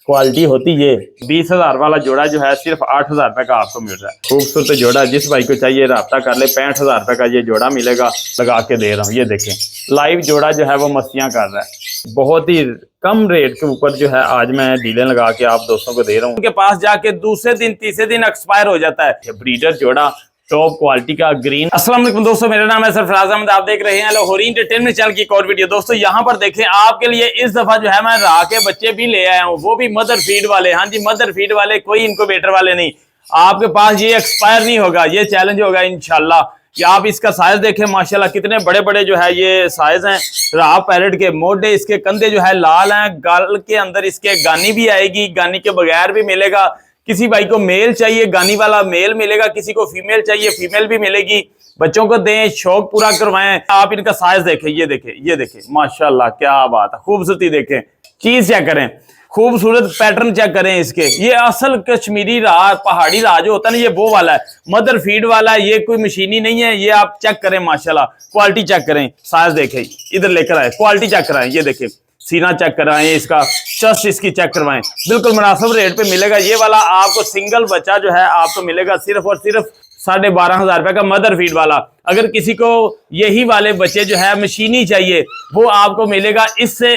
Quality होती ये। 20,000 वाला जोड़ा जो है सिर्फ 8,000 रुपए का आपको मिल रहा है। खूबसूरत जोड़ा, जिस भाई को चाहिए राब्ता कर ले। 65,000 रुपए का ये जोड़ा मिलेगा, लगा के दे रहा हूँ। ये देखें लाइव जोड़ा जो है वो मस्तियां कर रहा है। बहुत ही कम रेट के ऊपर जो है आज मैं डीलें लगा के आप दोस्तों को दे रहा हूँ। उनके पास जाके दूसरे दिन तीसरे दिन एक्सपायर हो जाता है। ब्रीडर जोड़ा टॉप क्वालिटी का ग्रीन। अस्सलाम वालेकुम दोस्तों, मेरा नाम है सरफराज अहमद। आप देख रहे हैं लाहौरी एंटरटेनमेंट चैनल की एक और वीडियो। दोस्तों यहाँ पर देखें, आपके लिए इस दफा जो है मैं राह के बच्चे भी ले आया हूँ, वो भी मदर फीड वाले। हाँ जी, मदर फीड वाले, कोई इनक्यूबेटर वाले नहीं। आपके पास ये एक्सपायर नहीं होगा, ये चैलेंज होगा इंशाल्लाह। कि आप इसका साइज देखें, माशाल्लाह कितने बड़े बड़े जो है ये साइज हैं। राह पैरेट के मोटे, इसके कंधे जो है लाल हैं। गाल के अंदर इसके गानी भी आएगी, गानी के बगैर भी मिलेगा। किसी भाई को मेल चाहिए, गानी वाला मेल मिलेगा। किसी को फीमेल चाहिए, फीमेल भी मिलेगी। बच्चों को दें, शौक पूरा करवाएं। आप इनका साइज देखें, ये देखें, ये देखें, माशाल्लाह क्या बात है। खूबसूरती देखें, चीज चेक करें, खूबसूरत पैटर्न चेक करें इसके। ये असल कश्मीरी राह, पहाड़ी राह जो होता है ना, ये वो वाला है, मदर फीड वाला है। ये कोई मशीनी नहीं है। ये आप चेक करें, माशाल्लाह क्वालिटी चेक करें, साइज देखें, इधर लेकर आए, क्वालिटी चेक कराएं। ये देखें, सीना चेक कराएं, इसका चेस्ट इसकी चेक करवाएं। बिल्कुल मुनासिब रेट पे मिलेगा। ये वाला आपको सिंगल बच्चा जो है आपको मिलेगा सिर्फ और सिर्फ 12,500 रुपए का, मदर फीड वाला। अगर किसी को यही वाले बच्चे जो है मशीनी चाहिए, वो आपको मिलेगा इससे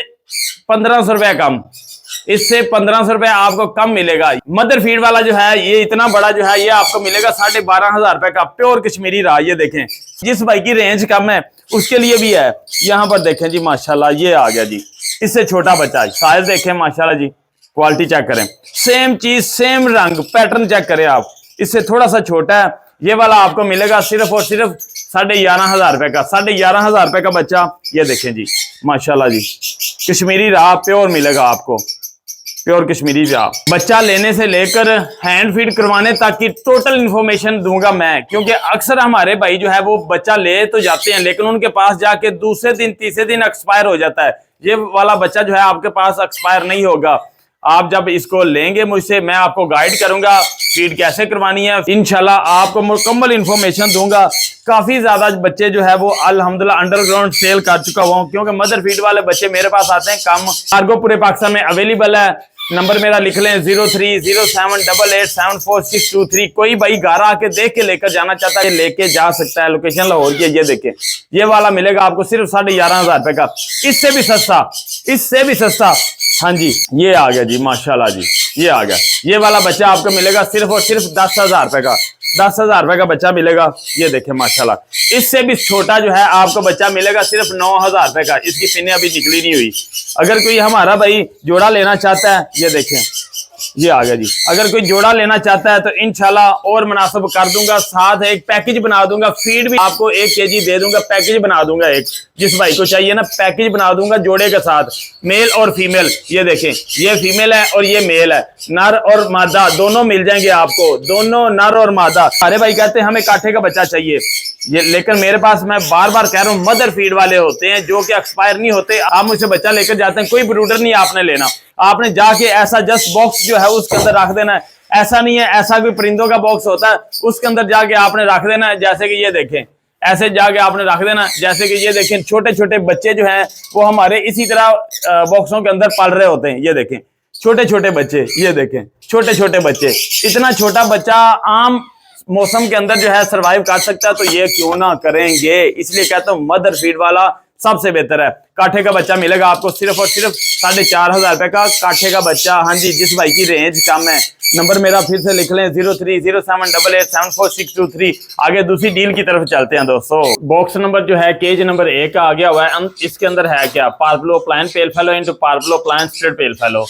1,500 रुपए कम। इससे 1,500 रुपए आपको कम मिलेगा। मदर फीड वाला जो है ये इतना बड़ा जो है ये आपको मिलेगा 12,500 रुपए का, प्योर कश्मीरी राह। ये देखें, जिस भाई की रेंज कम है उसके लिए भी है। यहाँ पर देखें जी, माशाल्लाह ये आ गया जी, इससे छोटा बच्चा। साइज देखें, माशाल्लाह जी, क्वालिटी चेक करें, सेम चीज, सेम रंग, पैटर्न चेक करें आप। इससे थोड़ा सा छोटा है। ये वाला आपको मिलेगा सिर्फ और सिर्फ 11,500 रुपए का। 11,500 रुपए का बच्चा। ये देखें जी, माशाल्लाह जी, कश्मीरी राह प्योर मिलेगा आपको, प्योर कश्मीरी राह। बच्चा लेने से लेकर हैंड फीड करवाने तक की टोटल इन्फॉर्मेशन दूंगा मैं, क्योंकि अक्सर हमारे भाई जो है वो बच्चा ले तो जाते हैं, लेकिन उनके पास जाके दूसरे दिन तीसरे दिन एक्सपायर हो जाता है। ये वाला बच्चा जो है आपके पास एक्सपायर नहीं होगा। आप जब इसको लेंगे मुझसे, मैं आपको गाइड करूंगा फीड कैसे करवानी है। इंशाल्लाह आपको मुकम्मल इन्फॉर्मेशन दूंगा। काफी ज्यादा बच्चे जो है वो अल्हम्दुलिल्लाह अंडरग्राउंड सेल कर चुका हूँ, क्योंकि मदर फीड वाले बच्चे मेरे पास आते हैं कम। कार्गो पूरे पाकिस्तान में अवेलेबल है। नंबर मेरा लिख लें 0307887463। कोई भाई घर आके देख के लेकर जाना चाहता है, लेके जा सकता है। लोकेशन लाहौर की है। ये देखें, ये वाला मिलेगा आपको सिर्फ 11,500 रुपए का। इससे भी सस्ता, इससे भी सस्ता। हाँ जी, ये आ गया जी, माशाल्लाह जी, ये आ गया। ये वाला बच्चा आपको मिलेगा सिर्फ और सिर्फ 10,000 रुपए का। 10,000 रुपए का बच्चा मिलेगा। ये देखें माशाल्लाह। इससे भी छोटा जो है आपको बच्चा मिलेगा सिर्फ 9,000 रुपए का। इसकी पिने अभी निकली नहीं हुई। अगर कोई हमारा भाई जोड़ा लेना चाहता है, ये देखें, ये आ गया जी। अगर कोई जोड़ा लेना चाहता है तो इंशाल्लाह और मुनासिब कर दूंगा। साथ एक पैकेज बना दूंगा, फीड भी आपको 1 kg दे दूंगा, पैकेज बना दूंगा एक। जिस भाई को चाहिए ना, पैकेज बना दूंगा जोड़े के साथ, मेल और फीमेल। ये देखें, ये फीमेल है और ये मेल है। नर और मादा दोनों मिल जाएंगे आपको, दोनों नर और मादा। अरे भाई कहते हैं हमें काठे का बच्चा चाहिए, ये लेकिन मेरे पास, मैं बार बार कह रहा हूँ, मदर फीड वाले होते हैं जो कि एक्सपायर नहीं होते। आप मुझसे बच्चा लेकर जाते हैं, कोई ब्रूडर नहीं आपने लेना। आपने जाके ऐसा जस्ट बॉक्स जो है उसके अंदर रख देना है। ऐसा नहीं है, ऐसा कोई परिंदों का बॉक्स होता है, उसके अंदर जाके आपने रख देना है। जैसे कि ये देखें, ऐसे जाके आपने रख देना। जैसे कि ये देखें, छोटे छोटे बच्चे जो हैं वो हमारे इसी तरह बॉक्सों के अंदर पल रहे होते हैं। ये देखें, छोटे छोटे बच्चे, ये देखें, छोटे छोटे बच्चे। इतना छोटा बच्चा आम मौसम के अंदर जो है सरवाइव कर सकता है, तो ये क्यों ना करेंगे। इसलिए कहता हूँ मदर फीड वाला सबसे बेहतर है। काठे का बच्चा मिलेगा आपको सिर्फ और सिर्फ 4,500 रुपए का, काठे का बच्चा। हाँ जी, जिस भाई की रेंज कम है। नंबर मेरा फिर से लिख लें 0307887463। आगे दूसरी डील की तरफ चलते हैं दोस्तों। बॉक्स नंबर जो है केज नंबर 1 का आ गया हुआ है। इसके अंदर है क्या, parblue opaline pale fallow into parblue opaline straight pale fallow.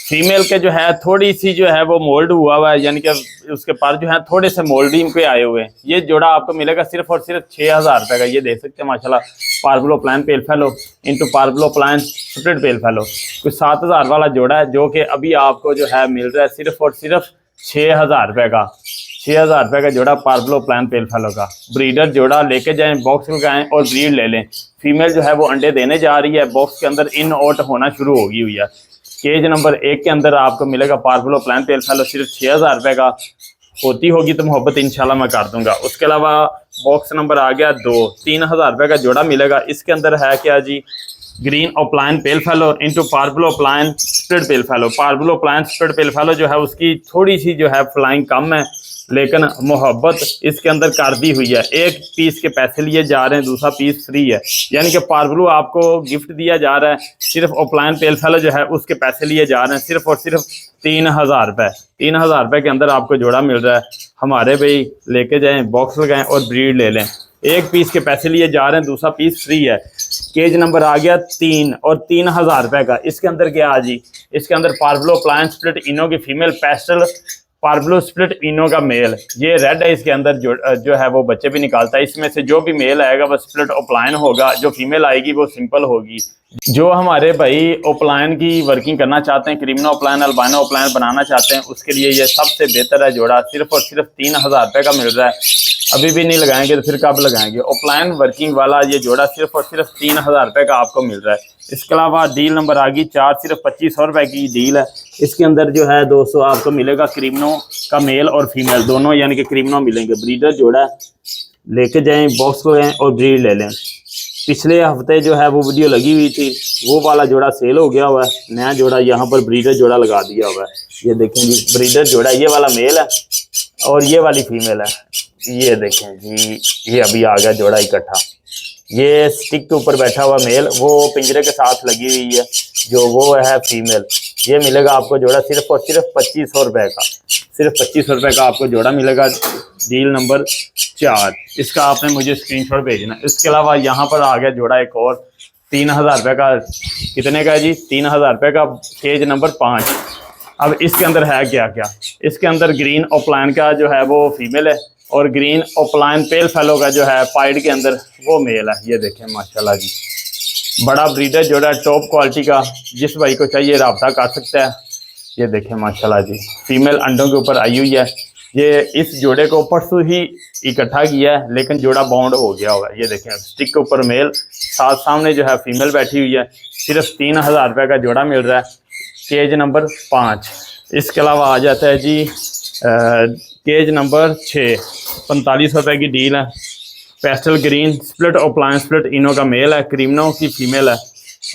Female के जो है थोड़ी सी जो है वो मोल्ड हुआ है, यानी कि उसके पर जो है थोड़े से मोल्डिंग पे आए हुए हैं। ये जोड़ा आपको मिलेगा सिर्फ और सिर्फ 6,000 रुपए का। ये देख सकते हैं माशाल्लाह, parblue opaline pale fallow into parblue opaline split pale fallow. कुछ 7,000 वाला जोड़ा है, जो कि अभी आपको जो है मिल रहा है सिर्फ और सिर्फ 6,000 रुपए का। 6,000 रुपए का जोड़ा पार्बलो प्लान पेल फेलो का। ब्रीडर जोड़ा लेके जाएं, बॉक्स लगाएं और ब्रीड ले लें। फीमेल जो है वो अंडे देने जा रही है, बॉक्स के अंदर इन आउट होना शुरू हो गई हुई है। केज नंबर 1 के अंदर आपको मिलेगा पार्बलो प्लान पेल फेलो सिर्फ 6,000 रुपए का। होती होगी तो मोहब्बत इंशाल्लाह मैं कर दूंगा। उसके अलावा बॉक्स नंबर आ गया 2, 3,000 रुपए का जोड़ा मिलेगा। इसके अंदर है क्या जी, green opaline pale fallow into parblue opaline split pale fallow. Parblue opaline split pale fallow जो है उसकी थोड़ी सी जो है फ्लाइंग कम है, लेकिन मोहब्बत इसके अंदर कर दी हुई है। एक पीस के पैसे लिए जा रहे हैं, दूसरा पीस फ्री है, यानी कि पार्बलो आपको गिफ्ट दिया जा रहा है। सिर्फ ओप्लाइन पेल फेलो जो है उसके पैसे लिए जा रहे हैं सिर्फ और सिर्फ 3000 रुपये। 3000 रुपये के अंदर आपको जोड़ा मिल रहा है। हमारे भाई लेके जाएं, बॉक्स लगाएं और ब्रीड ले लें। एक पीस के पैसे लिए जा रहे हैं, दूसरा पीस फ्री है। केज नंबर आ गया 3 और 3000 रुपये का। इसके अंदर क्या है जी, इसके अंदर पार्बलो ओप्लाइन स्प्लिट इनो की फीमेल, पेस्टल पार्बलो स्प्लिट इनो का मेल। ये रेड है, इसके अंदर जो है वो बच्चे भी निकालता है। इसमें से जो भी मेल आएगा वो स्प्लिट ओप्लाइन होगा, जो फीमेल आएगी वो सिंपल होगी। जो हमारे भाई ओप्लाइन की वर्किंग करना चाहते हैं, क्रीमनो ओप्लाइन अल्बानो ओप्लाइन बनाना चाहते हैं, उसके लिए ये सबसे बेहतर है जोड़ा। सिर्फ और सिर्फ 3000 रुपये का मिल रहा है। अभी भी नहीं लगाएंगे तो फिर कब लगाएंगे। ओप्लाइन वर्किंग वाला ये जोड़ा सिर्फ और सिर्फ 3000 रुपये का आपको मिल रहा है। इसके अलावा डील नंबर आ गई 4, सिर्फ 2500 रुपये की डील है। इसके अंदर जो है दोस्तों आपको मिलेगा क्रीमनो का मेल और फीमेल दोनों, यानी कि क्रीमनो मिलेंगे। ब्रीडर जोड़ा लेके जाएं, बॉक्स को लें और ब्रीड ले लें। पिछले हफ्ते जो है वो वीडियो लगी हुई थी, वो वाला जोड़ा सेल हो गया हुआ है। नया जोड़ा यहाँ पर ब्रीडर जोड़ा लगा दिया हुआ है। ये देखें जी, ब्रीडर जोड़ा ये वाला मेल है और ये वाली फीमेल है। ये देखें जी, ये अभी आ गया जोड़ा इकट्ठा। ये स्टिक के ऊपर बैठा हुआ मेल, वो पिंजरे के साथ लगी हुई है जो वो है फीमेल। ये मिलेगा आपको जोड़ा सिर्फ और सिर्फ 2500 रुपये का। सिर्फ 2500 रुपये का आपको जोड़ा मिलेगा। डील नंबर 4, इसका आपने मुझे स्क्रीनशॉट भेजना। इसके अलावा यहाँ पर आ गया जोड़ा एक और 3000 रुपये का। कितने का है जी? 3000 रुपये का। Cage number 5। अब इसके अंदर है क्या क्या? इसके अंदर ग्रीन ओप्लाइन का जो है वो फीमेल है और ग्रीन ओप्लाइन पेल फेलो का जो है पाइड के अंदर वो मेल है। ये देखें माशाल्लाह जी, बड़ा ब्रीडर जोड़ा टॉप क्वालिटी का। जिस भाई को चाहिए रब्ता कर सकता है। ये देखें माशाल्लाह जी, फीमेल अंडों के ऊपर आई हुई है। ये इस जोड़े को परसों ही इकट्ठा किया है, लेकिन जोड़ा बाउंड हो गया होगा। ये देखें स्टिक के ऊपर मेल, साथ सामने जो है फीमेल बैठी हुई है। सिर्फ 3000 रुपये का जोड़ा मिल रहा है। Cage number 5। इसके अलावा आ जाता है जी केज नंबर 6, 4500 रुपये की डील है। पेस्टल ग्रीन स्प्लिट ओप्लाइन स्प्लिट इनो का मेल है, क्रीमनो की फीमेल है।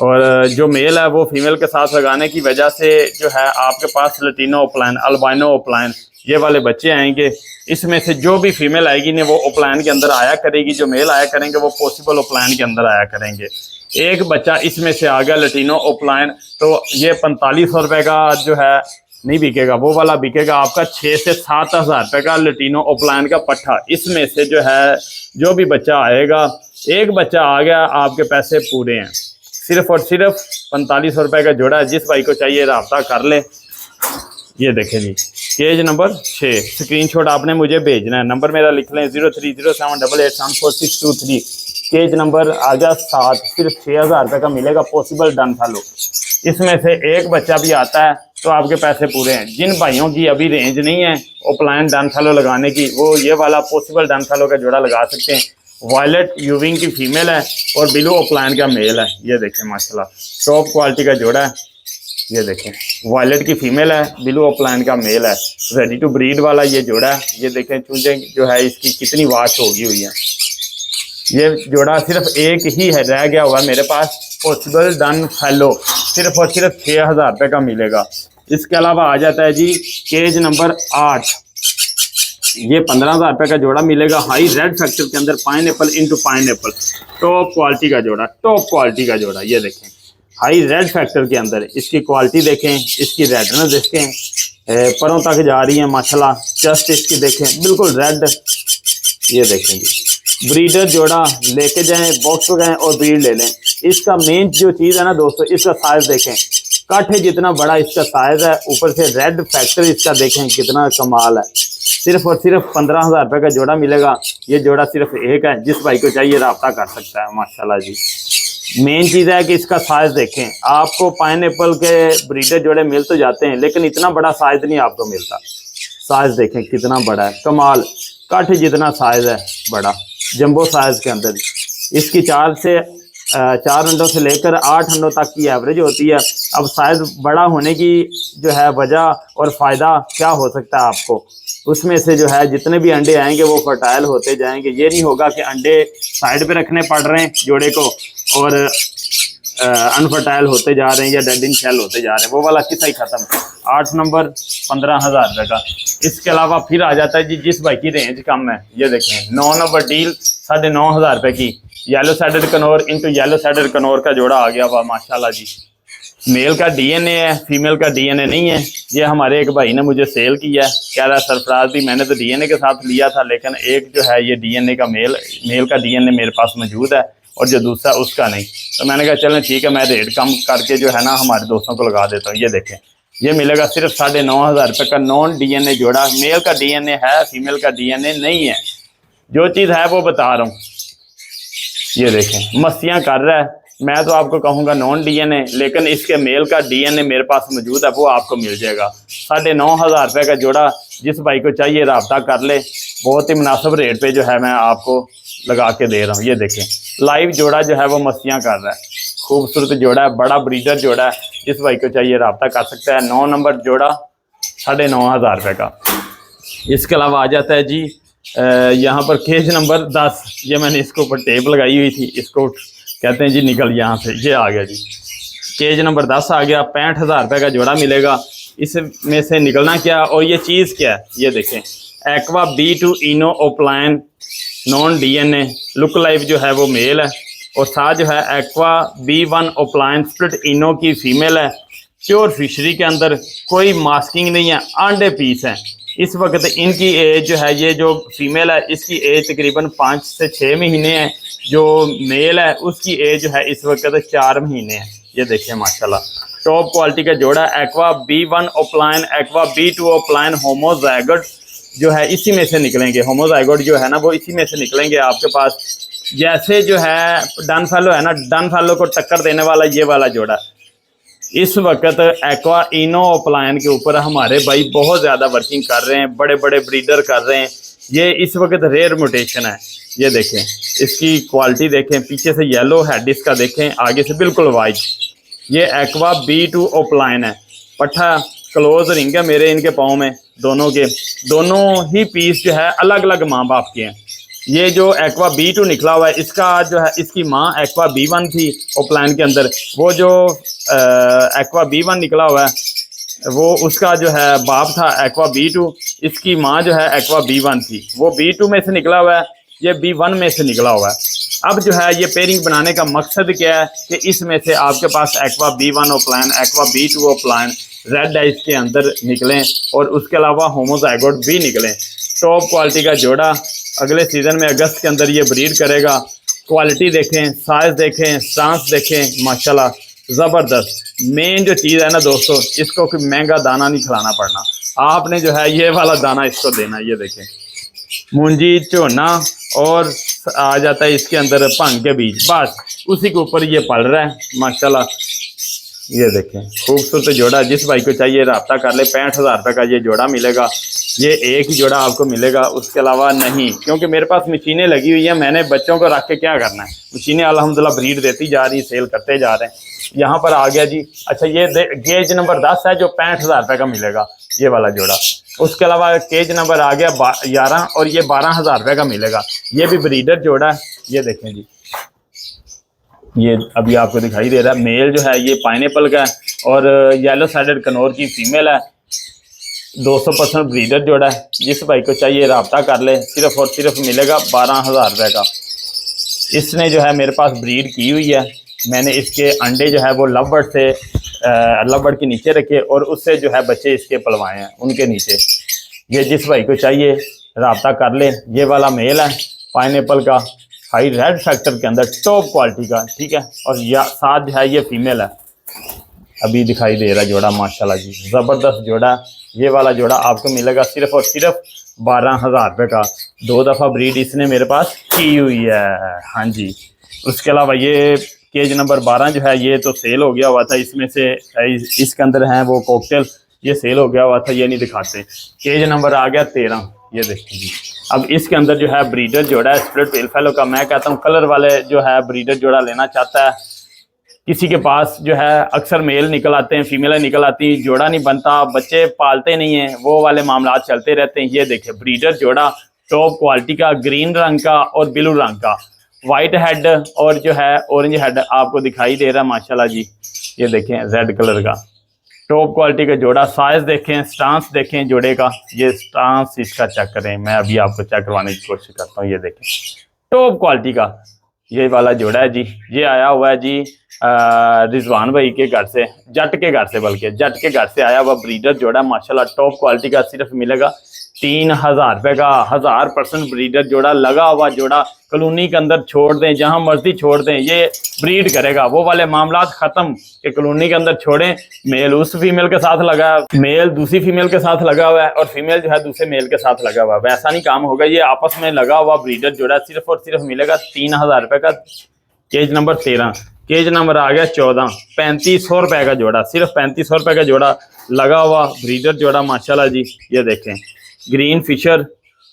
और जो मेल है वो फीमेल के साथ लगाने की वजह से जो है आपके पास लटीनो ओप्लाइन अल्बाइनो ओप्लाइन ये वाले बच्चे आएंगे। इसमें से जो भी फीमेल आएगी ने वो ओप्लाइन के अंदर आया करेगी, जो मेल आया करेंगे वो पॉसिबल ओप्लाइन के अंदर आया करेंगे। एक बच्चा इसमें से आ गया लटीनो ओप्लाइन, तो ये 4500 रुपये का जो है नहीं बिकेगा, वो वाला बिकेगा आपका 6 से 7000 रुपये का लटीनो ओप्लाइन का पट्ठा। इसमें से जो है जो भी बच्चा आएगा, एक बच्चा आ गया आपके पैसे पूरे हैं। सिर्फ और सिर्फ 4500 रुपये का जोड़ा है। जिस भाई को चाहिए रब्ता कर ले। ये देखें जी, केज नंबर 6। स्क्रीनशॉट आपने मुझे भेजना है। नंबर मेरा लिख लें 0307887463। केज नंबर आ गया 7, सिर्फ 6000 रुपये का मिलेगा पॉसिबल डन फॉलो। इसमें से एक बच्चा भी आता है तो आपके पैसे पूरे हैं। जिन भाइयों की अभी रेंज नहीं है ओप्लाइन डन फॉलो लगाने की, वो ये वाला पॉसिबल डन फॉलो का जोड़ा लगा सकते हैं। वायलेट यूविंग की फीमेल है और ब्लू ओप्लाइन का मेल है। ये देखें माशाल्लाह टॉप क्वालिटी का जोड़ा है। ये देखें वायलेट की फीमेल है, ब्लू ओप्लाइन का मेल है। रेडी टू ब्रीड वाला ये जोड़ा है। ये देखें चूजे जो है इसकी कितनी वाश होगी हुई है। ये जोड़ा सिर्फ एक ही है रह गया हुआ मेरे पास, पॉसिबल डन फेलो। सिर्फ और सिर्फ 6000 रुपये का मिलेगा। इसके अलावा आ जाता है जी केज नंबर 8। ये 15000 रुपये का जोड़ा मिलेगा। हाई रेड फैक्टर के अंदर pineapple into pineapple, top quality का जोड़ा, टॉप क्वालिटी का जोड़ा। ये देखें हाई रेड फैक्टर के अंदर इसकी क्वालिटी देखें, इसकी रेडनेस देखें, परों तक जा रही है माशाल्लाह। चेस्ट इसकी देखें बिल्कुल रेड। ये देखें जी, ब्रीडर जोड़ा लेके जाएं, बॉक्स को जाएं और ब्रीड ले लें। इसका मेन जो चीज़ है ना दोस्तों, इसका साइज देखें, कट है जितना बड़ा इसका साइज है, ऊपर से रेड फैक्टर इसका देखें कितना कमाल है। सिर्फ और सिर्फ 15000 रुपये का जोड़ा मिलेगा। ये जोड़ा सिर्फ एक है, जिस भाई को चाहिए रब्ता कर सकता है माशाल्लाह जी। मेन चीज़ है कि इसका साइज देखें। आपको पाइनएप्पल के ब्रीडर जोड़े मिल तो जाते हैं, लेकिन इतना बड़ा साइज नहीं आपको मिलता। साइज देखें कितना बड़ा है, कमाल। कट जितना साइज है बड़ा, जंबो साइज के अंदर। इसकी 4 अंडों से लेकर 8 अंडों तक की एवरेज होती है। अब साइज बड़ा होने की जो है वजह और फ़ायदा क्या हो सकता है आपको, उसमें से जो है जितने भी अंडे आएंगे वो फर्टाइल होते जाएंगे। ये नहीं होगा कि अंडे साइड पे रखने पड़ रहे हैं जोड़े को और अनफर्टाइल होते जा रहे हैं या डेड इन शेल होते जा रहे हैं, वो वाला किस्सा ही खत्म। 8 नंबर 15,000 रुपये का। इसके अलावा फिर आ जाता है जी जिस भाई की रेंज कम है, ये देखें 9 नंबर डील 9,500 रुपये की, yellow sided Knorr into yellow sided Knorr का जोड़ा आ गया। वाह माशाल्लाह जी। मेल का डीएनए है, फीमेल का डीएनए नहीं है। ये हमारे एक भाई ने मुझे सेल किया है, कह रहा है सरफराज भी मैंने तो डीएनए के साथ लिया था, लेकिन एक जो है ये डीएनए का मेल का डीएनए मेरे पास मौजूद है और जो दूसरा उसका नहीं। तो मैंने कहा चलें ठीक है, मैं रेट कम करके जो है ना हमारे दोस्तों को लगा देता हूँ। ये देखें, ये मिलेगा सिर्फ 9,500 रुपये का नॉन डीएनए जोड़ा। मेल का डीएनए है, फीमेल का डीएनए नहीं है। जो चीज़ है वो बता रहा हूँ। ये देखें मस्तियाँ कर रहा है, मैं तो आपको कहूँगा नॉन डीएनए, लेकिन इसके मेल का डीएनए मेरे पास मौजूद है, वो आपको मिल जाएगा। 9,500 रुपये का जोड़ा। जिस भाई को चाहिए रब्ता कर ले, बहुत ही मुनासिब रेट पे जो है मैं आपको लगा के दे रहा हूँ। ये देखें लाइव जोड़ा जो है वो मस्तियाँ कर रहा है, खूबसूरत जोड़ा है, बड़ा ब्रीडर जोड़ा है। जिस भाई को चाहिए रब्ता कर सकता है। 9 नंबर जोड़ा 9,500 रुपये का। इसके अलावा आ जाता है जी यहाँ पर केज नंबर 10। ये मैंने इसके ऊपर टेप लगाई हुई थी, इसको कहते हैं जी निकल यहाँ से, ये आ गया जी केज नंबर 10 आ गया। 65,000 रुपये का जोड़ा मिलेगा। इसमें से निकलना क्या और ये चीज़ क्या है, ये देखें aqua B2 ino opaline non DNA look life जो है वो मेल है, और साथ जो है एक्वा B1 ओप्लाइन स्प्लिट इनो की फीमेल है। प्योर फिशरी के अंदर कोई मास्किंग नहीं है, अंडे पीस हैं। इस वक्त इनकी एज जो है, ये जो फीमेल है इसकी एज तकरीबन 5 से 6 महीने है। जो मेल है उसकी एज जो है इस वक्त 4 महीने है। ये देखिए माशाल्लाह टॉप क्वालिटी का जोड़ा। Aqua B1 opaline aqua B2 ओप्लाइन homozygote जो है इसी में से निकलेंगे। होमोजाइगोट जो है ना वो इसी में से निकलेंगे आपके पास। जैसे जो है डन फैलो है ना, डन फैलो को टक्कर देने वाला ये वाला जोड़ा। इस वक्त एक्वा इनो ओप्लाइन के ऊपर हमारे भाई बहुत ज़्यादा वर्किंग कर रहे हैं, बड़े बड़े ब्रीडर कर रहे हैं। ये इस वक्त रेयर म्यूटेशन है। ये देखें इसकी क्वालिटी देखें, पीछे से येलो हेड इसका देखें, आगे से बिल्कुल वाइट। ये एक्वा B2 ओप्लाइन है। पट्ठा क्लोज रिंग है मेरे इनके पाँव में, दोनों के दोनों ही पीस जो है अलग अलग माँ बाप के हैं। ये जो एक्वा B2 निकला हुआ है इसका जो है इसकी माँ एक्वा B1 थी ओप्लाइन के अंदर। वो जो एक्वा B1 निकला हुआ है वो उसका जो है बाप था एक्वा B2, इसकी माँ जो है एक्वा B1 थी। वो B2 में से निकला हुआ है, ये B1 में से निकला हुआ है। अब जो है ये पेयरिंग बनाने का मकसद क्या है कि इसमें से आपके पास aqua B1 opaline aqua B2 opaline red eyes के अंदर निकलें और उसके अलावा होमोजाइगोट भी निकलें। टॉप क्वालिटी का जोड़ा अगले सीज़न में अगस्त के अंदर ये ब्रीड करेगा। क्वालिटी देखें, साइज़ देखें, स्टांस देखें, माशाल्लाह ज़बरदस्त। मेन जो चीज़ है ना दोस्तों, इसको कोई महंगा दाना नहीं खिलाना पड़ना, आपने जो है ये वाला दाना इसको देना। ये देखें मूंजी झोना और आ जाता है इसके अंदर भंग के बीज, बस उसी के ऊपर ये पल रहा है माशाल्लाह। ये देखें खूबसूरत जोड़ा। जिस भाई को चाहिए रब्ता कर ले। 65,000 रुपये का ये जोड़ा मिलेगा। ये एक ही जोड़ा आपको मिलेगा, उसके अलावा नहीं, क्योंकि मेरे पास मशीनें लगी हुई हैं। मैंने बच्चों को रख के क्या करना है, मशीनें अल्हम्दुलिल्लाह ब्रीड देती जा रही, सेल करते जा रहे हैं। यहाँ पर आ गया जी। अच्छा ये केज नंबर 10 है जो 65,000 रुपये का मिलेगा ये वाला जोड़ा। उसके अलावा केज नंबर आ गया 11 और ये 12,000 रुपये का मिलेगा। ये भी ब्रीडर जोड़ा है। ये देखें जी, ये अभी आपको दिखाई दे रहा है मेल जो है ये पाइनएप्पल का है और येलो साइडेड कनौर की फीमेल है। 200% ब्रीडर जोड़ा है। जिस भाई को चाहिए रब्ता कर ले, सिर्फ और सिर्फ मिलेगा 12,000 रुपये का। इसने जो है मेरे पास ब्रीड की हुई है। मैंने इसके अंडे जो है वो लवबर्ड से लवबर्ड के नीचे रखे और उससे जो है बच्चे इसके पलवाए हैं उनके नीचे। ये जिस भाई को चाहिए रब्ता कर ले। ये वाला मेल है पाइनएप्पल का, हाई रेड फैक्टर के अंदर, टॉप क्वालिटी का, ठीक है। और या साथ जो है ये फीमेल है, अभी दिखाई दे रहा है जोड़ा माशाल्लाह जी, ज़बरदस्त जोड़ा। ये वाला जोड़ा आपको मिलेगा सिर्फ और सिर्फ 12,000 रुपये का। 2 दफ़ा ब्रीड इसने मेरे पास की हुई है। हाँ जी। उसके अलावा ये केज नंबर 12 जो है ये तो सेल हो गया हुआ था। इसमें से इसके अंदर हैं वो कॉकटेल, ये सेल हो गया हुआ था, ये नहीं दिखाते। केज नंबर आ गया 13। ये देखिए जी। अब इसके अंदर जो है ब्रीडर जोड़ा है स्प्लिट टेल फेलो का। मैं कहता हूँ कलर वाले जो है ब्रीडर जोड़ा लेना चाहता है, किसी के पास जो है अक्सर मेल निकल आते हैं, फीमेल निकल आती हैं, जोड़ा नहीं बनता, बच्चे पालते नहीं हैं, वो वाले मामला चलते रहते हैं। ये देखें ब्रीडर जोड़ा टॉप क्वालिटी का, ग्रीन रंग का और ब्लू रंग का। वाइट हेड और जो है ऑरेंज हेड आपको दिखाई दे रहा है माशाल्लाह जी। ये देखें रेड कलर का टॉप क्वालिटी का जोड़ा। साइज देखें, स्टांस देखें जोड़े का, ये स्टांस इसका चेक करें, मैं अभी आपको चेक करवाने की कोशिश करता हूँ। ये देखें टॉप क्वालिटी का ये वाला जोड़ा है जी। ये आया हुआ है जी रिजवान भाई के घर से, जट के घर से, बल्कि जट के घर से आया हुआ ब्रीडर जोड़ा माशाल्लाह टॉप क्वालिटी का। सिर्फ मिलेगा 3000 रुपए का। 1000% ब्रीडर जोड़ा लगा हुआ जोड़ा। कॉलोनी के अंदर छोड़ दें, जहां मर्जी छोड़ दें, ये ब्रीड करेगा। वो वाले मामला खत्म कि कॉलोनी के अंदर छोड़ें, मेल उस फीमेल के साथ लगा है, मेल दूसरी फीमेल के साथ लगा हुआ है और फीमेल जो है दूसरे मेल के साथ लगा हुआ है, वैसा नहीं काम होगा। ये आपस में लगा हुआ ब्रीडर जोड़ा सिर्फ और सिर्फ मिलेगा 3000 रुपए का। केज नंबर 13, केज नंबर आ गया 14, 3500 रुपए का जोड़ा। सिर्फ 3500 रुपए का जोड़ा लगा हुआ ब्रीडर जोड़ा माशाल्लाह जी। ये देखें green Fischer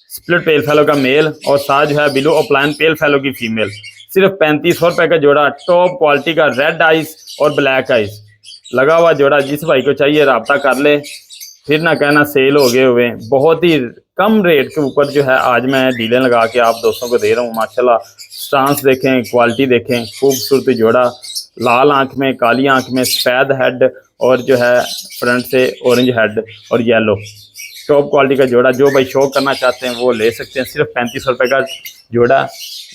split pale fallow का मेल और साथ जो है बिलो ओप्लाइन पेल फेलो की फीमेल। सिर्फ 3500 रुपए का जोड़ा, टॉप क्वालिटी का, रेड आइस और ब्लैक आइस लगा हुआ जोड़ा। जिस भाई को चाहिए रब्ता कर ले, फिर ना कहना सेल हो गए हुए। बहुत ही कम रेट के ऊपर जो है आज मैं डीलें लगा के आप दोस्तों को दे रहा हूँ माशाल्लाह। स्टांस देखें, क्वालिटी देखें, खूबसूरत जोड़ा, लाल आंख में, काली आंख में, सफ़ेद हेड और जो है फ्रंट से ऑरेंज हेड और येलो टॉप क्वालिटी का जोड़ा। जो भाई शौक करना चाहते हैं वो ले सकते हैं। सिर्फ 3500 रुपये का जोड़ा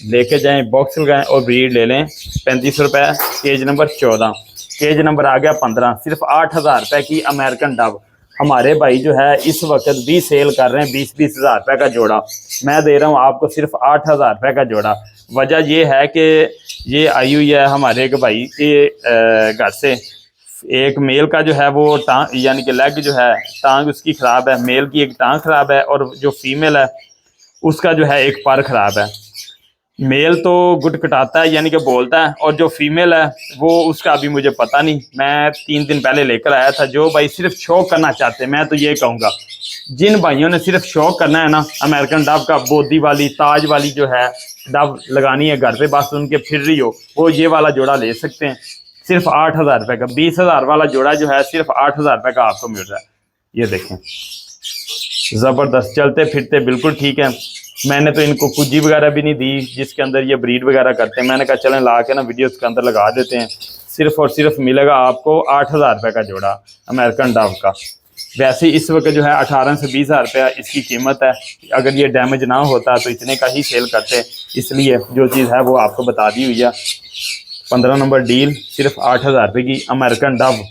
लेके जाएं, बॉक्स लगाएं और ब्रीड ले लें। 3500 रुपये। केज नंबर 14, केज नंबर आ गया 15, सिर्फ 8000 रुपये की अमेरिकन डब। हमारे भाई जो है इस वक्त भी सेल कर रहे हैं 20-20 हज़ार रुपये का जोड़ा। मैं दे रहा हूँ आपको सिर्फ 8000 रुपये का जोड़ा। वजह ये है कि ये आई हुई है हमारे एक भाई के घर से। एक मेल का जो है वो टांग यानी कि लेग जो है टांग उसकी ख़राब है, मेल की एक टांग ख़राब है और जो फीमेल है उसका जो है एक पर ख़राब है। मेल तो गुट कटाता है यानी कि बोलता है और जो फीमेल है वो उसका अभी मुझे पता नहीं। मैं 3 दिन पहले लेकर आया था। जो भाई सिर्फ शौक करना चाहते हैं, मैं तो ये कहूँगा जिन भाइयों ने सिर्फ शौक करना है ना, अमेरिकन डब का बोदी वाली ताज वाली जो है डब लगानी है घर पे, बस उनके फिर रही हो, वो ये वाला जोड़ा ले सकते हैं। सिर्फ 8000 रुपये का। 20,000 वाला जोड़ा जो है सिर्फ 8000 रुपये का आपको मिल रहा है। ये देखें ज़बरदस्त, चलते फिरते बिल्कुल ठीक है। मैंने तो इनको कुजी वगैरह भी नहीं दी जिसके अंदर ये ब्रीड वगैरह करते हैं। मैंने कहा चलें ला के ना वीडियो के अंदर लगा देते हैं। सिर्फ और सिर्फ मिलेगा आपको 8000 रुपये का जोड़ा अमेरिकन डब का। वैसे इस वक्त जो है 18 से 20,000 रुपया इसकी कीमत है। अगर ये डैमेज ना होता तो इतने का ही सेल करते, इसलिए जो चीज़ है वो आपको बता दी हुई है। 15 नंबर डील सिर्फ 8000 रुपये की अमेरिकन डब।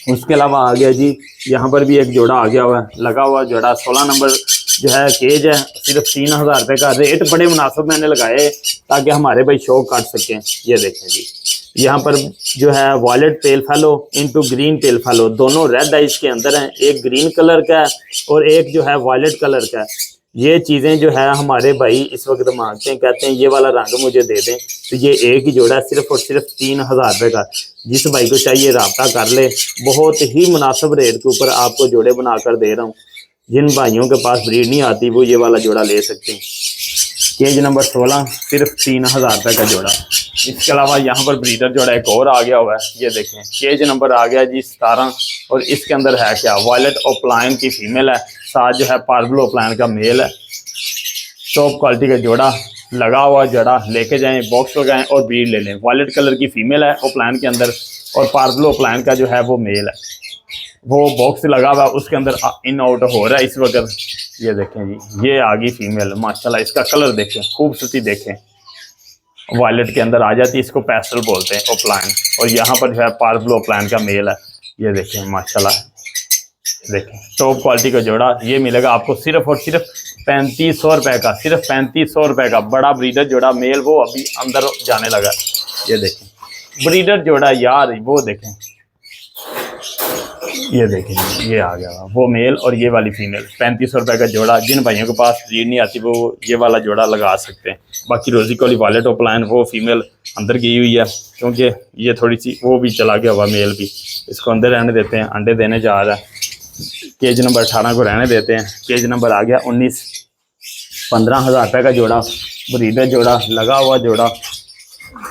उसके अलावा आ गया जी यहाँ पर भी एक जोड़ा आ गया हुआ है लगा हुआ जोड़ा। 16 नंबर जो है केज है, सिर्फ 3000 रुपये का। रेट बड़े मुनासिब मैंने लगाए ताकि हमारे भाई शौक काट सकें। ये देखें जी यहाँ पर जो है violet pale fallow into green pale fallow, दोनों रेड आइस के अंदर हैं। एक ग्रीन कलर का है और एक जो है वॉयलेट कलर का है। ये चीज़ें जो है हमारे भाई इस वक्त मांगते हैं, कहते हैं ये वाला रंग मुझे दे दें, तो ये एक ही जोड़ा सिर्फ और सिर्फ 3000 रुपये का। जिस भाई को चाहिए रब्ता कर ले, बहुत ही मुनासिब रेट के ऊपर आपको जोड़े बना कर दे रहा हूँ। जिन भाइयों के पास ब्रीड नहीं आती वो ये वाला जोड़ा ले सकते हैं। केज नंबर 16 सिर्फ 3000 रुपये का जोड़ा। इसके अलावा यहाँ पर ब्रीडर जोड़ा एक और आ गया हुआ है। ये देखें केज नंबर आ गया जी 17 और इसके अंदर है क्या वॉयलेट ओप्लाइन की फीमेल है, साथ जो है पार्बल ओप्लाइन का मेल है। टॉप क्वालिटी का जोड़ा लगा हुआ जोड़ा लेके जाएं, बॉक्स लगाएं और ब्रीड ले लें। वॉयलेट कलर की फीमेल है ओप्लाइन के अंदर और पार्बल ओप्लाइन का जो है वो मेल है। वो बॉक्स लगा हुआ उसके अंदर इन आउट हो रहा है इस वक्त। ये देखें जी ये आ गई फीमेल माशाल्लाह। इसका कलर देखें, खूबसूरती देखें, वॉयलेट के अंदर आ जाती है, इसको पेस्टल बोलते हैं ओप्लाइन। और यहाँ पर जो है पार्बल ओप्लाइन का मेल है। ये देखें माशाल्लाह, देखें टॉप क्वालिटी का जोड़ा। ये मिलेगा आपको सिर्फ और सिर्फ 3500 रुपये का। सिर्फ 3500 रुपये का बड़ा ब्रीडर जोड़ा मेल, वो अभी अंदर जाने लगा। ये देखें ब्रीडर जोड़ा यार, वो देखें, ये देखें ये आ गया वो मेल और ये वाली फीमेल। 3500 रुपये का जोड़ा। जिन भाइयों के पास ब्रीड नहीं आती वो ये वाला जोड़ा लगा सकते हैं। बाकी रोजी कोली वॉयलेट ओप्लाइन वो फीमेल अंदर गई हुई है क्योंकि ये थोड़ी सी वो भी चला गया हुआ मेल भी, इसको अंदर रहने देते हैं, अंडे देने जा रहा है। केज नंबर 18 को रहने देते हैं। केज नंबर आ गया 19, 15,000 रुपये का जोड़ा ब्रीडर जोड़ा लगा हुआ जोड़ा।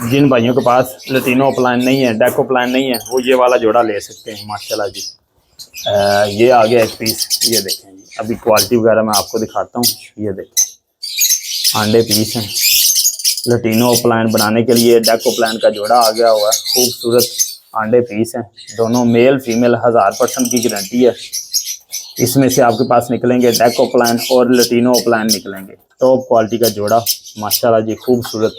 जिन भाइयों के पास लतीनो प्लान नहीं है, डेको प्लान नहीं है, वो ये वाला जोड़ा ले सकते हैं माशाल्लाह जी। ये आ गया एक पीस। ये देखें जी, अभी क्वालिटी वगैरह मैं आपको दिखाता हूँ। ये देखें अंडे पीस हैं, लटीनो प्लान बनाने के लिए डेको प्लान का जोड़ा आ गया हुआ है। खूबसूरत अंडे पीस हैं, दोनों मेल फीमेल 1000% की गारंटी है। इसमें से आपके पास निकलेंगे डेको प्लान और लटीनो प्लान निकलेंगे। टॉप क्वालिटी का जोड़ा माशाल्लाह जी, खूबसूरत।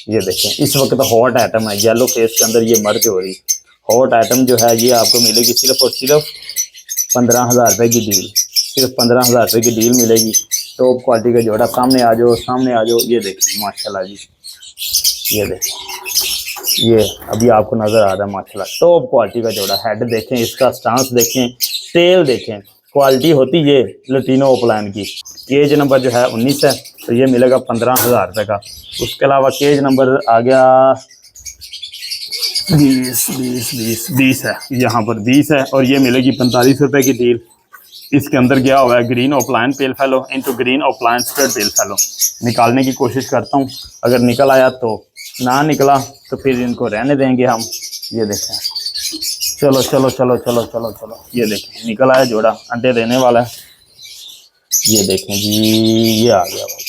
ये देखें इस वक्त हॉट आइटम है, येलो फेस के अंदर ये मर्ज हो रही। हॉट आइटम जो है ये आपको मिलेगी सिर्फ और सिर्फ 15,000 रुपये की डील, सिर्फ 15,000 रुपये की डील मिलेगी। टॉप क्वालिटी का जोड़ा। सामने आ जाओ, सामने आ जाओ। ये देखें माशाल्लाह जी, ये देखें, ये अभी आपको नज़र आ रहा है माशाल्लाह टॉप क्वालिटी का जोड़ा। हेड देखें, इसका स्टांस देखें, टेल देखें, क्वालिटी होती ये लटीनो प्लान की। केज नंबर जो है 19 है, तो ये मिलेगा 15,000 रुपये का। उसके अलावा केज नंबर आ गया 20 है, यहाँ पर 20 है और ये मिलेगी 45 रुपये की डील। इसके अंदर गया हुआ है green opaline pale fallow into green opaline spread पेल फेलो। निकालने की कोशिश करता हूँ, अगर निकल आया तो, ना निकला तो फिर इनको रहने देंगे हम। ये देखें, चलो चलो चलो चलो चलो चलो, ये देखें निकल आया जोड़ा, अंडे देने वाला है। ये देखें जी, ये आ गया भाई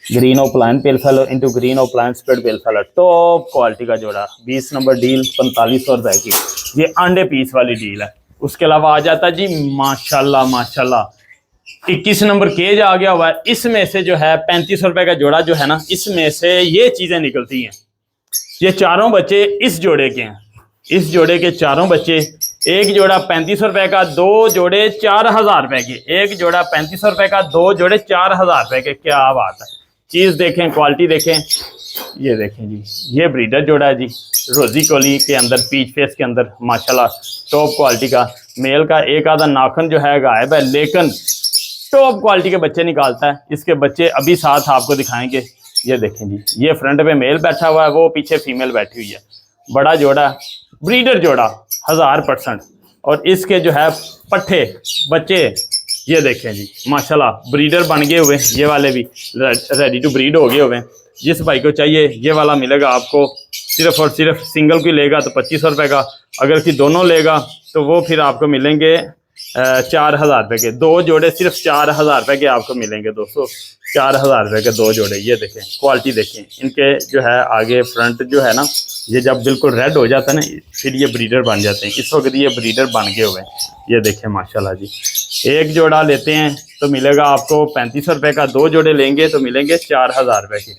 green opaline pale fallow into green opaline spread पेल फेलो। टॉप क्वालिटी का जोड़ा, 20 नंबर डील 4500 रुपए की। ये अंडे पीस वाली डील है। उसके अलावा आ जाता है जी माशाल्लाह माशाल्लाह 21 नंबर केज आ गया हुआ है। इसमें से जो है 3500 रुपए का जोड़ा जो है ना, इसमें से ये चीजें निकलती हैं। ये चारों बच्चे इस जोड़े के हैं, इस जोड़े के चारों बच्चे। एक जोड़ा 3500 रुपए का, दो जोड़े 4000 रुपए के। एक जोड़ा 3500 रुपए का, दो जोड़े 4000 रुपए के। क्या बात है, चीज़ देखें, क्वालिटी देखें। ये देखें जी, ये ब्रीडर जोड़ा है जी, रोजी कोली के अंदर, पीच फेस के अंदर माशाल्लाह टॉप क्वालिटी का। मेल का एक आधा नाखन जो है गायब है, लेकिन टॉप क्वालिटी के बच्चे निकालता है। इसके बच्चे अभी साथ आपको दिखाएंगे। ये देखें जी, ये फ्रंट पे मेल बैठा हुआ है, वो पीछे फीमेल बैठी हुई है। बड़ा जोड़ा, ब्रीडर जोड़ा 1000%। और इसके जो है पट्ठे बच्चे ये देखें जी माशाल्लाह ब्रीडर बन गए हुए। ये वाले भी रेडी टू ब्रीड हो गए हुए। जिस भाई को चाहिए ये वाला मिलेगा आपको सिर्फ और सिर्फ। सिंगल की लेगा तो 2500 रुपये का, अगर कि दोनों लेगा तो वो फिर आपको मिलेंगे 4000 रुपये के। दो जोड़े सिर्फ 4000 रुपये के आपको मिलेंगे दोस्तों, 4000 रुपये के दो जोड़े। ये देखें क्वालिटी देखें इनके जो है, आगे फ्रंट जो है ना, ये जब बिल्कुल रेड हो जाता है ना, फिर ये ब्रीडर बन जाते हैं। इस वक्त ये ब्रीडर बन गए हुए हैं। ये देखें माशाल्लाह जी, एक जोड़ा लेते हैं तो मिलेगा आपको 3500 रुपये का, दो जोड़े लेंगे तो मिलेंगे 4000 रुपये के।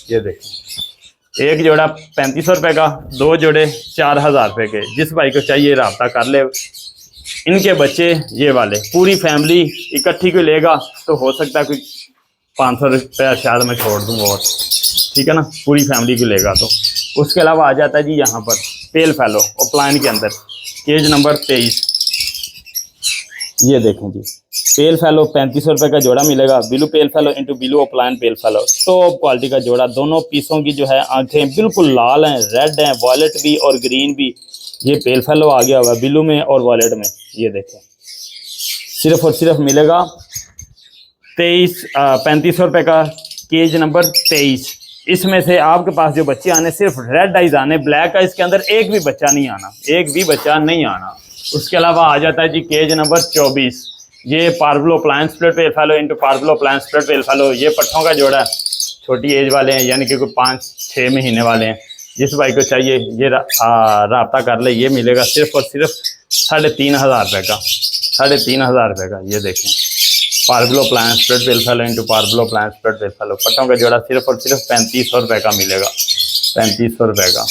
ये देखें, एक जोड़ा 3500 रुपये का, दो जोड़े 4000 रुपये के। जिस भाई को चाहिए रब्ता कर ले। इनके बच्चे ये वाले, पूरी फैमिली इकट्ठी को लेगा तो हो सकता है कोई 500 रुपया शायद मैं छोड़ दूँ और, ठीक है ना, पूरी फैमिली को लेगा तो। उसके अलावा आ जाता है जी यहाँ पर पेल फेलो ओपलाइन के अंदर, केज नंबर 23। ये देखें जी, पेल फेलो 3500 रुपये का जोड़ा मिलेगा। Blue pale fallow into blue opaline pale fallow, top quality का जोड़ा। दोनों पीसों की जो है आंखें बिल्कुल लाल हैं, रेड हैं, वॉयलेट भी और ग्रीन भी। ये पेल फेलो आ गया हुआ है बिलू में और वॉयलेट में। ये देखें, सिर्फ और सिर्फ मिलेगा 3500 रुपये का, केज नंबर 23। इसमें से आपके पास जो बच्चे आने, सिर्फ रेड आइज आने, ब्लैक आइज के अंदर एक भी बच्चा नहीं आना, एक भी बच्चा नहीं आना। उसके अलावा आ जाता है जी केज नंबर 24। ये parblue opaline split pale fallow into parblue opaline split pale fallow. ये पट्ठों का जोड़ा है, छोटी एज वाले हैं, यानी कि कोई 5-6 महीने वाले हैं। जिस भाई को चाहिए ये रब्ता कर ले। ये मिलेगा सिर्फ और सिर्फ 3500 रुपये का, 3500 रुपये का। ये देखें, parblue opaline split pale fallow into parblue opaline split pale fallow. पट्टों का जोड़ा सिर्फ और सिर्फ 3500 रुपये का मिलेगा, 3500 रुपये का।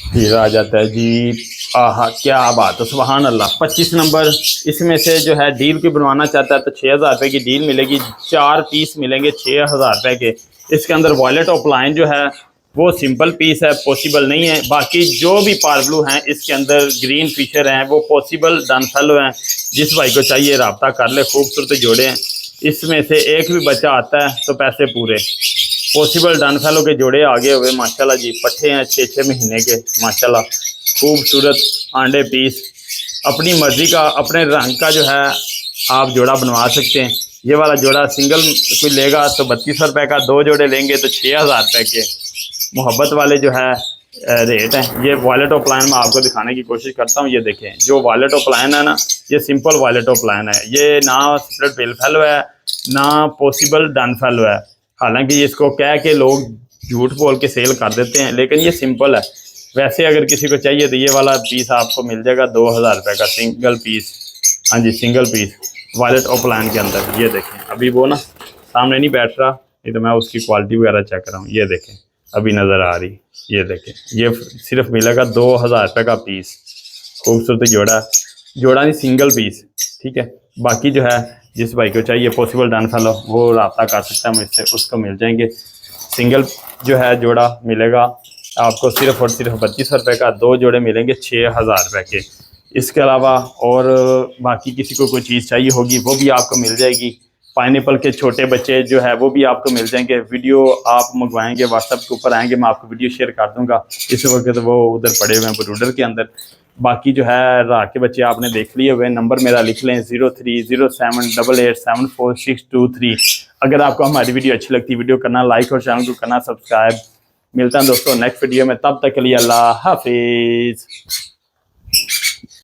फिर आ जाता है जी, आहा क्या बात है, सुभान अल्लाह, 25 नंबर। इसमें से जो है डील की बनवाना चाहता है तो 6000 रुपये की डील मिलेगी। 4 पीस मिलेंगे 6000 रुपये के। इसके अंदर वॉयलेट ऑफलाइन जो है वो सिंपल पीस है, पॉसिबल नहीं है। बाकी जो भी पार्बलू हैं इसके अंदर ग्रीन फिशर हैं, वो पॉसिबल डन फेलो हैं। जिस भाई को चाहिए रब्ता कर ले, खूबसूरत जोड़े हैं। इसमें से एक भी बच्चा आता है तो पैसे पूरे। पॉसिबल डन फेलो के जोड़े आगे हुए माशाल्लाह जी। पट्ठे हैं 6-6 महीने के माशाल्लाह, खूबसूरत अंडे पीस। अपनी मर्जी का, अपने रंग का जो है आप जोड़ा बनवा सकते हैं। ये वाला जोड़ा सिंगल कोई लेगा तो 3200 रुपये का, दो जोड़े लेंगे तो 6000 रुपये के। मोहब्बत वाले जो है रेट हैं। ये वॉयलेट ऑफ प्लान में आपको दिखाने की कोशिश करता हूँ। ये देखें, जो वॉयलेट ऑफ प्लान है ना, ये सिंपल वॉयलेट ऑफ प्लान है। ये ना स्प्लिट पेल फेलो है, ना पॉसिबल डन फेलो है। हालांकि इसको कह के लोग झूठ बोल के सेल कर देते हैं, लेकिन ये सिंपल है। वैसे अगर किसी को चाहिए तो ये वाला पीस आपको मिल जाएगा 2000 रुपये का सिंगल पीस। हाँ जी, सिंगल पीस वायलेट ऑफलाइन के अंदर। ये देखें, अभी वो ना सामने नहीं बैठ रहा, नहीं तो मैं उसकी क्वालिटी वगैरह चेक कर रहा हूँ। ये देखें, अभी नज़र आ रही। ये देखें, ये सिर्फ मिलेगा 2000 रुपये का पीस। खूबसूरत जोड़ा, जोड़ा नहीं सिंगल पीस, ठीक है। बाकी जो है जिस भाई को चाहिए पॉसिबल डन फैलो वो रब्ता कर सकता है मुझसे, उसको मिल जाएंगे। सिंगल जो है जोड़ा मिलेगा आपको सिर्फ और सिर्फ 3200 रुपये का। 2 जोड़े मिलेंगे 6000 रुपये के। इसके अलावा और बाकी किसी को कोई चीज़ चाहिए होगी वो भी आपको मिल जाएगी। पाइनएप्पल के छोटे बच्चे जो है वो भी आपको मिल जाएंगे। वीडियो आप मंगवाएंगे व्हाट्सएप के ऊपर आएंगे, मैं आपको वीडियो शेयर कर दूंगा। इस वक्त वो उधर पड़े हुए हैं ब्रूडर के अंदर। बाकी जो है रात के बच्चे आपने देख लिए हुए, नंबर मेरा लिख लें 0307887463। अगर आपको हमारी वीडियो अच्छी लगती है वीडियो करना लाइक और चैनल को करना सब्सक्राइब। मिलता है दोस्तों नेक्स्ट वीडियो में, तब तक के लिए अल्लाह हाफिज़।